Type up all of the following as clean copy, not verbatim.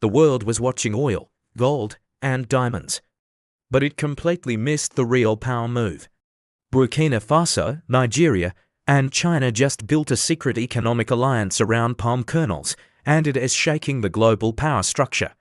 The world was watching oil, gold, and diamonds. But it completely missed the real power move. Burkina Faso, Nigeria, and China just built a secret economic alliance around palm kernels, and it is shaking the global power structure.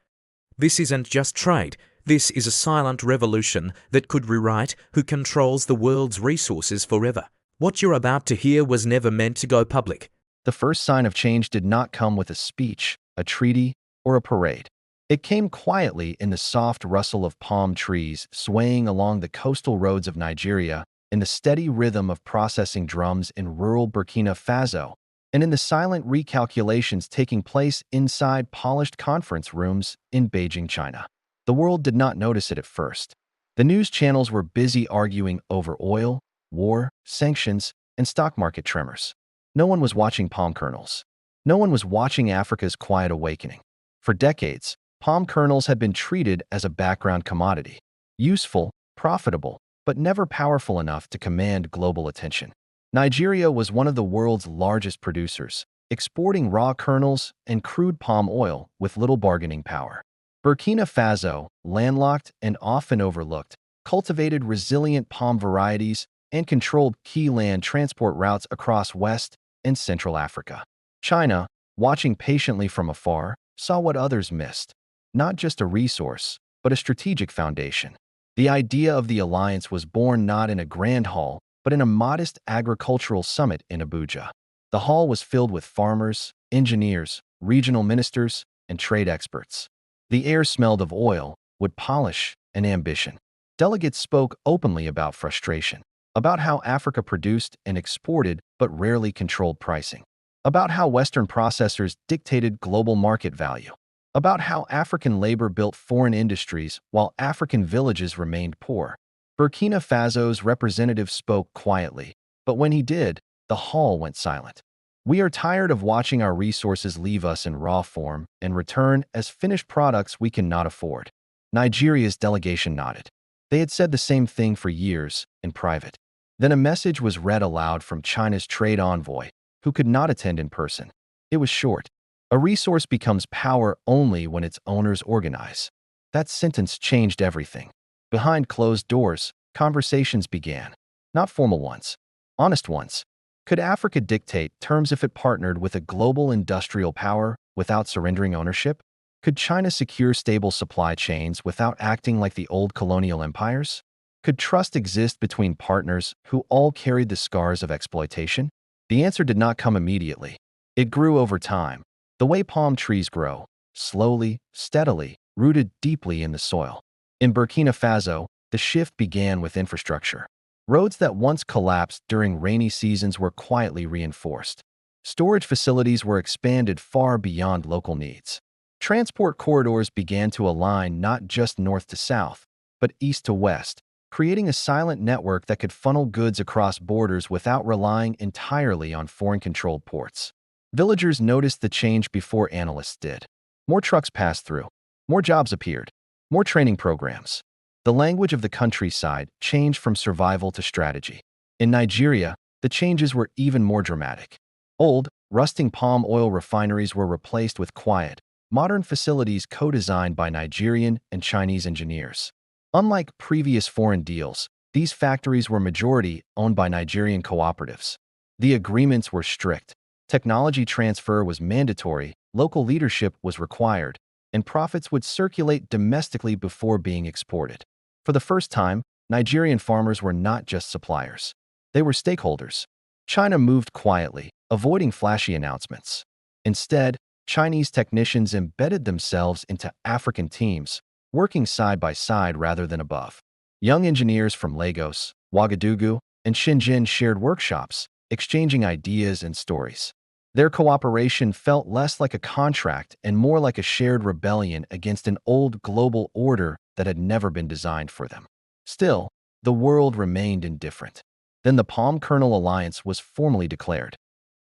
This isn't just trade. This is a silent revolution that could rewrite who controls the world's resources forever. What you're about to hear was never meant to go public. The first sign of change did not come with a speech, a treaty, or a parade. It came quietly in the soft rustle of palm trees swaying along the coastal roads of Nigeria, in the steady rhythm of processing drums in rural Burkina Faso, and in the silent recalculations taking place inside polished conference rooms in Beijing, China. The world did not notice it at first. The news channels were busy arguing over oil, war, sanctions, and stock market tremors. No one was watching palm kernels. No one was watching Africa's quiet awakening. For decades, palm kernels had been treated as a background commodity, useful, profitable, but never powerful enough to command global attention. Nigeria was one of the world's largest producers, exporting raw kernels and crude palm oil with little bargaining power. Burkina Faso, landlocked and often overlooked, cultivated resilient palm varieties and controlled key land transport routes across West and Central Africa. China, watching patiently from afar, saw what others missed: not just a resource, but a strategic foundation. The idea of the alliance was born not in a grand hall, but in a modest agricultural summit in Abuja. The hall was filled with farmers, engineers, regional ministers, and trade experts. The air smelled of oil, wood polish, and ambition. Delegates spoke openly about frustration, about how Africa produced and exported but rarely controlled pricing, about how Western processors dictated global market value, about how African labor built foreign industries while African villages remained poor. Burkina Faso's representative spoke quietly, but when he did, the hall went silent. "We are tired of watching our resources leave us in raw form and return as finished products we cannot afford." Nigeria's delegation nodded. They had said the same thing for years, in private. Then a message was read aloud from China's trade envoy, who could not attend in person. It was short: "A resource becomes power only when its owners organize." That sentence changed everything. Behind closed doors, conversations began. Not formal ones, honest ones. Could Africa dictate terms if it partnered with a global industrial power without surrendering ownership? Could China secure stable supply chains without acting like the old colonial empires? Could trust exist between partners who all carried the scars of exploitation? The answer did not come immediately. It grew over time, the way palm trees grow, slowly, steadily, rooted deeply in the soil. In Burkina Faso, the shift began with infrastructure. Roads that once collapsed during rainy seasons were quietly reinforced. Storage facilities were expanded far beyond local needs. Transport corridors began to align not just north to south, but east to west, creating a silent network that could funnel goods across borders without relying entirely on foreign-controlled ports. Villagers noticed the change before analysts did. More trucks passed through. More jobs appeared. More training programs. The language of the countryside changed from survival to strategy. In Nigeria, the changes were even more dramatic. Old, rusting palm oil refineries were replaced with quiet, modern facilities co-designed by Nigerian and Chinese engineers. Unlike previous foreign deals, these factories were majority owned by Nigerian cooperatives. The agreements were strict. Technology transfer was mandatory, local leadership was required, and profits would circulate domestically before being exported. For the first time, Nigerian farmers were not just suppliers. They were stakeholders. China moved quietly, avoiding flashy announcements. Instead, Chinese technicians embedded themselves into African teams, working side by side rather than above. Young engineers from Lagos, Ouagadougou, and Shenzhen shared workshops, exchanging ideas and stories. Their cooperation felt less like a contract and more like a shared rebellion against an old global order that had never been designed for them. Still, the world remained indifferent. Then the Palm Kernel Alliance was formally declared.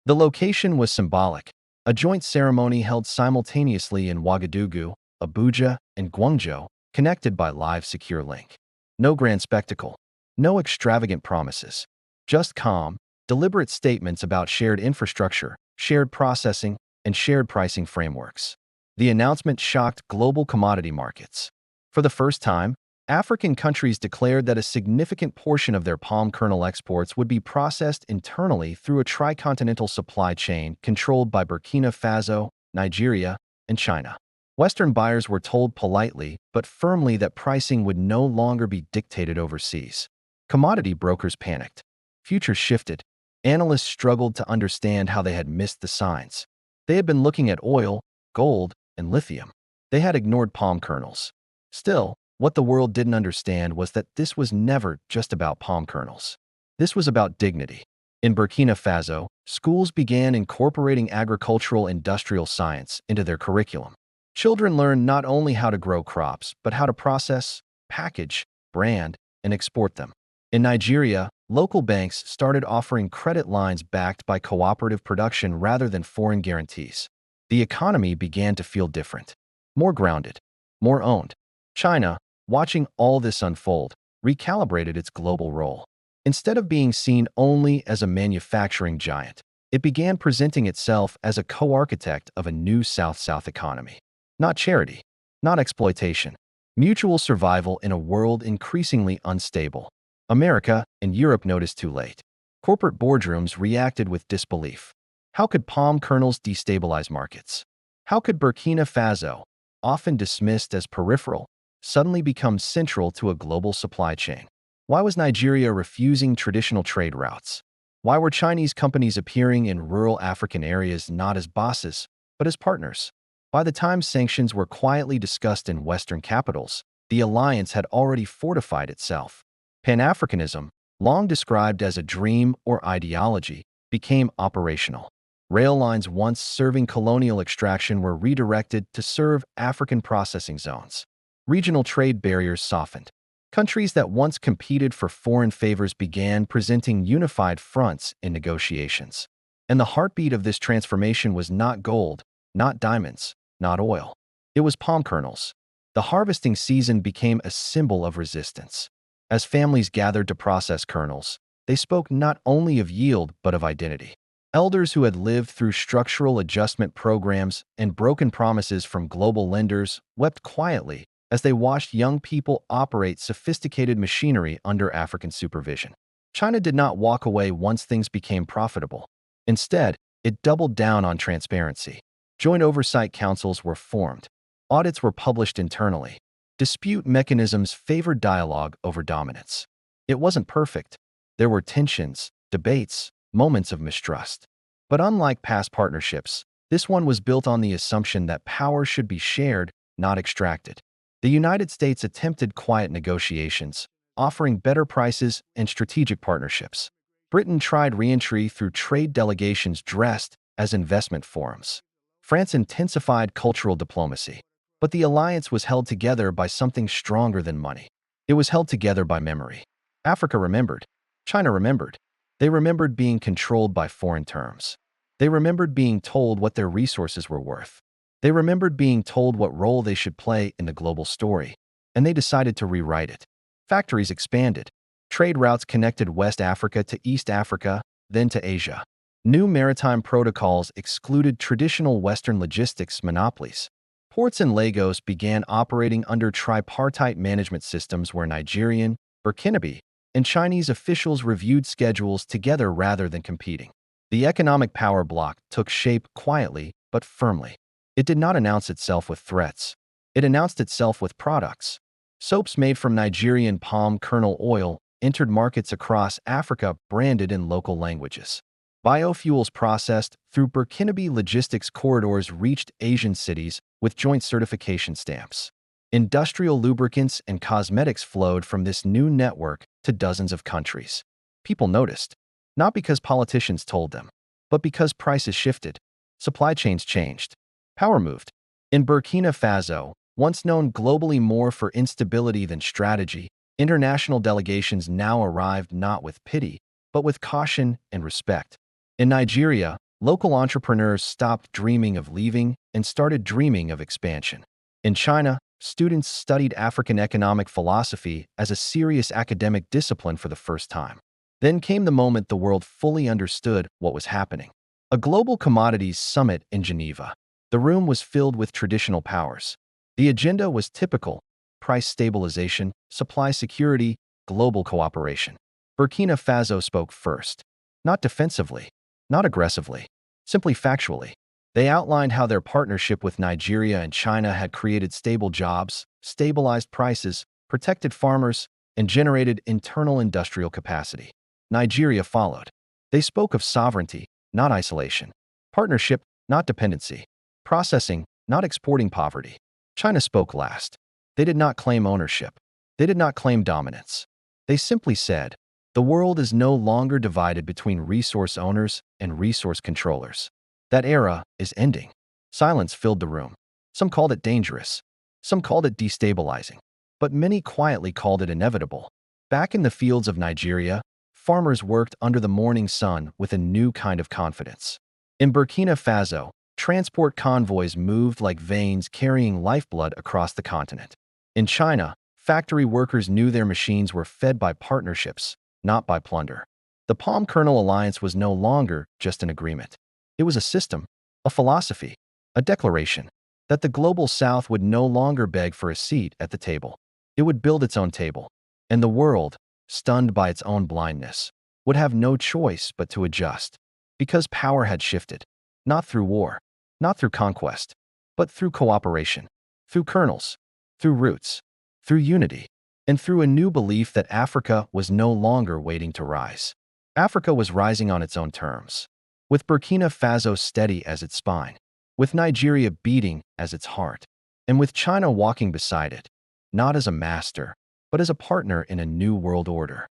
The location was symbolic: a joint ceremony held simultaneously in Ouagadougou, Abuja, and Guangzhou, connected by live secure link. No grand spectacle, no extravagant promises, just calm, deliberate statements about shared infrastructure, shared processing, and shared pricing frameworks. The announcement shocked global commodity markets. For the first time, African countries declared that a significant portion of their palm kernel exports would be processed internally through a tricontinental supply chain controlled by Burkina Faso, Nigeria, and China. Western buyers were told politely but firmly that pricing would no longer be dictated overseas. Commodity brokers panicked. Futures shifted. Analysts struggled to understand how they had missed the signs. They had been looking at oil, gold, and lithium. They had ignored palm kernels. Still, what the world didn't understand was that this was never just about palm kernels. This was about dignity. In Burkina Faso, schools began incorporating agricultural industrial science into their curriculum. Children learned not only how to grow crops, but how to process, package, brand, and export them. In Nigeria, local banks started offering credit lines backed by cooperative production rather than foreign guarantees. The economy began to feel different, more grounded, more owned. China, watching all this unfold, recalibrated its global role. Instead of being seen only as a manufacturing giant, it began presenting itself as a co-architect of a new South-South economy. Not charity, not exploitation, mutual survival in a world increasingly unstable. America and Europe noticed too late. Corporate boardrooms reacted with disbelief. How could palm kernels destabilize markets? How could Burkina Faso, often dismissed as peripheral, suddenly become central to a global supply chain? Why was Nigeria refusing traditional trade routes? Why were Chinese companies appearing in rural African areas not as bosses, but as partners? By the time sanctions were quietly discussed in Western capitals, the alliance had already fortified itself. Pan-Africanism, long described as a dream or ideology, became operational. Rail lines once serving colonial extraction were redirected to serve African processing zones. Regional trade barriers softened. Countries that once competed for foreign favors began presenting unified fronts in negotiations. And the heartbeat of this transformation was not gold, not diamonds, not oil. It was palm kernels. The harvesting season became a symbol of resistance. As families gathered to process kernels, they spoke not only of yield but of identity. Elders who had lived through structural adjustment programs and broken promises from global lenders wept quietly as they watched young people operate sophisticated machinery under African supervision. China did not walk away once things became profitable. Instead, it doubled down on transparency. Joint oversight councils were formed. Audits were published internally. Dispute mechanisms favored dialogue over dominance. It wasn't perfect. There were tensions, debates, moments of mistrust. But unlike past partnerships, this one was built on the assumption that power should be shared, not extracted. The United States attempted quiet negotiations, offering better prices and strategic partnerships. Britain tried re-entry through trade delegations dressed as investment forums. France intensified cultural diplomacy. But the alliance was held together by something stronger than money. It was held together by memory. Africa remembered. China remembered. They remembered being controlled by foreign terms. They remembered being told what their resources were worth. They remembered being told what role they should play in the global story. And they decided to rewrite it. Factories expanded. Trade routes connected West Africa to East Africa, then to Asia. New maritime protocols excluded traditional Western logistics monopolies. Ports in Lagos began operating under tripartite management systems where Nigerian, Burkinabe, and Chinese officials reviewed schedules together rather than competing. The economic power bloc took shape quietly but firmly. It did not announce itself with threats. It announced itself with products. Soaps made from Nigerian palm kernel oil entered markets across Africa branded in local languages. Biofuels processed through Burkinabe logistics corridors reached Asian cities with joint certification stamps. Industrial lubricants and cosmetics flowed from this new network to dozens of countries. People noticed, not because politicians told them, but because prices shifted, supply chains changed, power moved. In Burkina Faso, once known globally more for instability than strategy, international delegations now arrived not with pity, but with caution and respect. In Nigeria, local entrepreneurs stopped dreaming of leaving and started dreaming of expansion. In China, students studied African economic philosophy as a serious academic discipline for the first time. Then came the moment the world fully understood what was happening. A global commodities summit in Geneva. The room was filled with traditional powers. The agenda was typical: price stabilization, supply security, global cooperation. Burkina Faso spoke first. Not defensively, not aggressively, simply factually. They outlined how their partnership with Nigeria and China had created stable jobs, stabilized prices, protected farmers, and generated internal industrial capacity. Nigeria followed. They spoke of sovereignty, not isolation; partnership, not dependency; processing, not exporting poverty. China spoke last. They did not claim ownership. They did not claim dominance. They simply said, the world is no longer divided between resource owners and resource controllers. That era is ending. Silence filled the room. Some called it dangerous. Some called it destabilizing. But many quietly called it inevitable. Back in the fields of Nigeria, farmers worked under the morning sun with a new kind of confidence. In Burkina Faso, transport convoys moved like veins carrying lifeblood across the continent. In China, factory workers knew their machines were fed by partnerships, not by plunder. The Palm Kernel Alliance was no longer just an agreement. It was a system, a philosophy, a declaration that the global South would no longer beg for a seat at the table. It would build its own table, and the world, stunned by its own blindness, would have no choice but to adjust, because power had shifted, not through war, not through conquest, but through cooperation, through kernels, through roots, through unity, and through a new belief that Africa was no longer waiting to rise. Africa was rising on its own terms, with Burkina Faso steady as its spine, with Nigeria beating as its heart, and with China walking beside it, not as a master, but as a partner in a new world order.